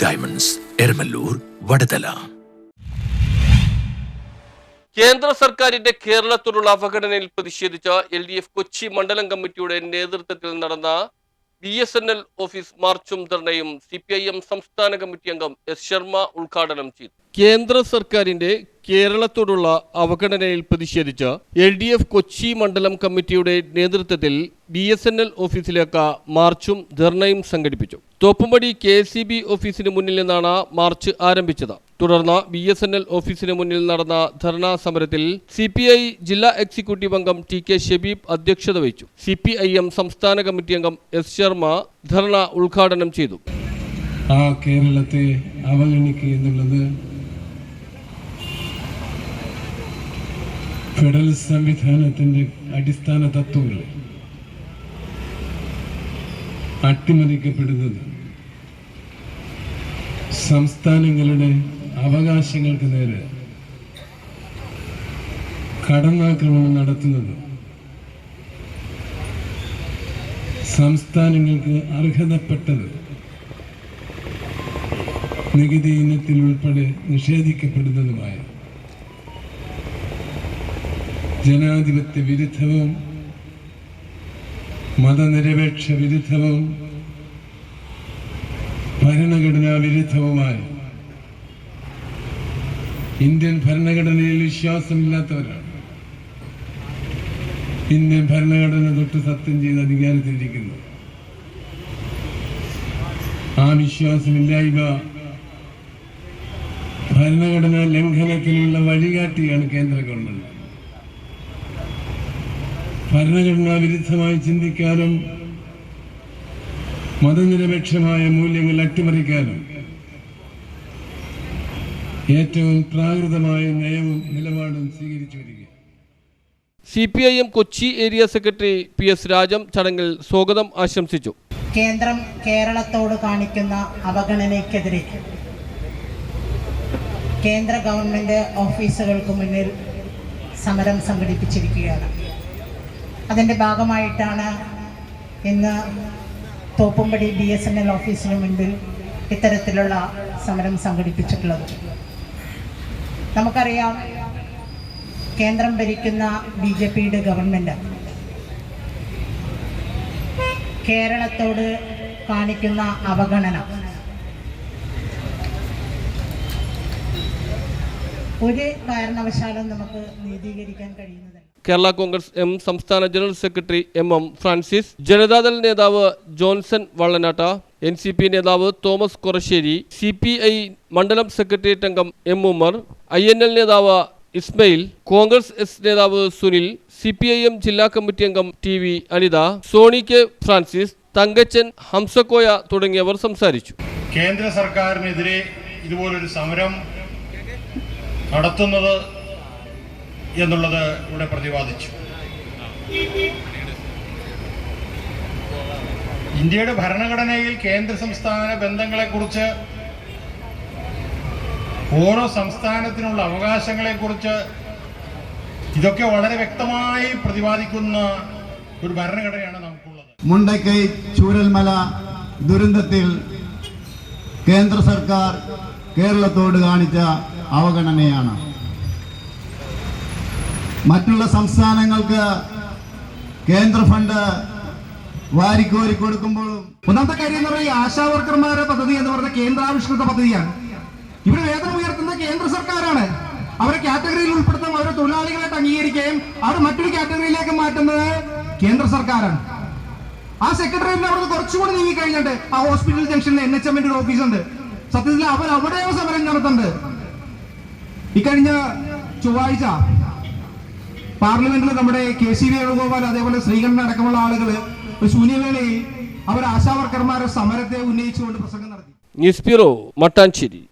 Diamonds, Eramallur, Vadathala. കേന്ദ്ര സർക്കാരിന്റെ കേരളത്തോടുള്ള അവഗണനയിൽ പ്രതിഷേധിച്ച LDF കൊച്ചി മണ്ഡലം കമ്മിറ്റിയുടെ നേതൃത്വത്തിൽ നടന്ന BSNL ഓഫീസ് മാർച്ചും ധർണയും CPIM സംസ്ഥാന കമ്മിറ്റി അംഗം S. ശർമ്മ ഉദ്ഘാടനം ചെയ്തു. കേന്ദ്ര സർക്കാരിന്റെ കേരളത്തോടുള്ള അവഗണനയിൽ പ്രതിഷേധിച്ച LDF കൊച്ചി മണ്ഡലം കമ്മിറ്റിയുടെ നേതൃത്വത്തിൽ BSNL ഓഫീസിലേക്ക് മാർച്ചും ധർണയും സംഘടിപ്പിച്ചു. തോപ്പുംപടി KSEB ഓഫീസിന് മുന്നിൽ നിന്നാണ് മാർച്ച് ആരംഭിച്ചത്. തുടർന്ന് BSNL ഓഫീസിന് മുന്നിൽ നടന്ന ധർണാ സമരത്തിൽ CPI ജില്ലാ എക്സിക്യൂട്ടീവ് അംഗം TK ഷബീബ് അധ്യക്ഷത വഹിച്ചു. CPIM സംസ്ഥാന കമ്മിറ്റി അംഗം S. ശർമ്മ ധർണ ഉദ്ഘാടനം ചെയ്തു. കേരളത്തെ അവഗണിക്കുക എന്നുള്ളത് ഫെഡറൽ സംവിധാനത്തിന്റെ അടിസ്ഥാന തത്വങ്ങൾ അട്ടിമറിക്കപ്പെടുന്നത്, സംസ്ഥാനങ്ങളുടെ അവകാശങ്ങൾക്ക് നേരെ കടന്നാക്രമണം നടത്തുന്നത്, സംസ്ഥാനങ്ങൾക്ക് അർഹതപ്പെട്ടത് നികുതി ഇനത്തിൽ ഉൾപ്പെടെ നിഷേധിക്കപ്പെടുന്നതുമായ ജനാധിപത്യ വിരുദ്ധവും മതനിരപേക്ഷ വിരുദ്ധവും ഭരണഘടനാ വിരുദ്ധവുമായ, ഇന്ത്യൻ ഭരണഘടനയിൽ വിശ്വാസമില്ലാത്തവരാണ് ഇന്ത്യൻ ഭരണഘടന തൊട്ട് സത്യം ചെയ്ത് അധികാരത്തിലിരിക്കുന്നത്. ആ വിശ്വാസമില്ലായ്മ ഭരണഘടനാ ലംഘനത്തിനുള്ള വഴികാട്ടിയാണ് കേന്ദ്ര ഗവൺമെന്റ്. ഭരണഘടനാ വിരുദ്ധമായി ചിന്തിക്കാനും മതനിരപേക്ഷമായ മൂല്യങ്ങൾ അട്ടിമറിക്കാനും ഏറ്റവും പ്രാകൃതമായ നയവും നിലപാടും സ്വീകരിച്ചു വരിക. CPIM Kochi area secretary PS Rajam ചടങ്ങിൽ സ്വാഗതം ആശംസിച്ചു. കേന്ദ്രം കേരളത്തോട് കാണിക്കുന്ന അവഗണനയ്ക്കെതിരെ കേന്ദ്ര ഗവൺമെന്റ് ഓഫീസുകൾക്ക് മുന്നിൽ സമരം സംഘടിപ്പിച്ചിരിക്കുകയാണ്. അതിൻ്റെ ഭാഗമായിട്ടാണ് ഇന്ന് തോപ്പുംപടി BSNL ഓഫീസിന് മുൻപിൽ ഇത്തരത്തിലുള്ള സമരം സംഘടിപ്പിച്ചിട്ടുള്ളത്. നമുക്കറിയാം, കേന്ദ്രം ഭരിക്കുന്ന BJPയുടെ ഗവൺമെൻറ് കേരളത്തോട് കാണിക്കുന്ന അവഗണന ഒരു കാരണവശാലും നമുക്ക് നീതീകരിക്കാൻ കഴിയുന്നതല്ല. കേരള കോൺഗ്രസ് M സംസ്ഥാന general secretary MM Francis, Janata Dal നേതാവ് ജോൺസൺ വള്ളനാട്ട, NCP നേതാവ് തോമസ് കൊറശ്ശേരി, CPI മണ്ഡലം സെക്രട്ടേറിയറ്റ് അംഗം M ഉമർ, INL നേതാവ് ഇസ്മയിൽ, കോൺഗ്രസ് S നേതാവ് സുനിൽ, CPIM ജില്ലാ കമ്മിറ്റി അംഗം TV അനിത, സോണി K ഫ്രാൻസിസ്, തങ്കച്ചൻ, ഹംസക്കോയ തുടങ്ങിയവർ സംസാരിച്ചു. കേന്ദ്ര സർക്കാരിനെതിരെ ഇതുപോലൊരു സമരം നടത്തുന്നത് എന്നുള്ളത് ഇവിടെ പ്രതിപാദിച്ചു. ഇന്ത്യയുടെ ഭരണഘടനയിൽ കേന്ദ്ര സംസ്ഥാന ബന്ധങ്ങളെക്കുറിച്ച്, ഓരോ സംസ്ഥാനത്തിനുള്ള അവകാശങ്ങളെക്കുറിച്ച് ഇതൊക്കെ വളരെ വ്യക്തമായി പ്രതിപാദിക്കുന്ന ഒരു ഭരണഘടനയാണ് നമുക്കുള്ളത്. മുണ്ടക്കൈ ചൂരൽമല ദുരന്തത്തിൽ കേന്ദ്ര സർക്കാർ കേരളത്തോട് കാണിച്ച അവഗണനയാണ്. മറ്റുള്ള സംസ്ഥാനങ്ങൾക്ക് കേന്ദ്ര ഫണ്ട് വാരിക്കോരി കൊടുക്കുമ്പോഴും ഒന്നാമത്തെ കാര്യം എന്ന് പറഞ്ഞാൽ ആശാ വർക്കർമാരുടെ പദ്ധതി എന്ന് പറഞ്ഞ കേന്ദ്രാവിഷ്കൃത പദ്ധതിയാണ്. ഇവിടെ വേതനം ഉയർത്തുന്ന കേന്ദ്ര സർക്കാരാണ്. അവരെ കാറ്റഗറിയിൽ ഉൾപ്പെടുത്തും, അവരെ തൊഴിലാളികളായിട്ട് അംഗീകരിക്കുകയും അവർ മറ്റൊരു കാറ്റഗറിയിലേക്ക് മാറ്റുന്നത് കേന്ദ്ര സർക്കാരാണ്. ആ സെക്രട്ടറിയേറ്റിന് അവിടെ കുറച്ചുകൂടി നീങ്ങി കഴിഞ്ഞിട്ട് ആ ഹോസ്പിറ്റൽ ജംഗ്ഷനിൽ NHMന്റെ ഒരു ഓഫീസുണ്ട്. സത്യത്തിൽ അവർ അവിടെയോ സമരം നടത്തുന്നുണ്ട്. ഇക്കഴിഞ്ഞ ചൊവ്വാഴ്ച പാർലമെന്റിൽ നമ്മുടെ KCB വേണുഗോപാൽ, അതേപോലെ ശ്രീകണ്ഠൻ അടക്കമുള്ള ആളുകൾ ഒരു ശൂന്യവേളയിൽ അവർ ആശാവർക്കർമാരുടെ സമരത്തെ ഉന്നയിച്ചുകൊണ്ട് പ്രസംഗം നടത്തി. News bureau, Mattancherry.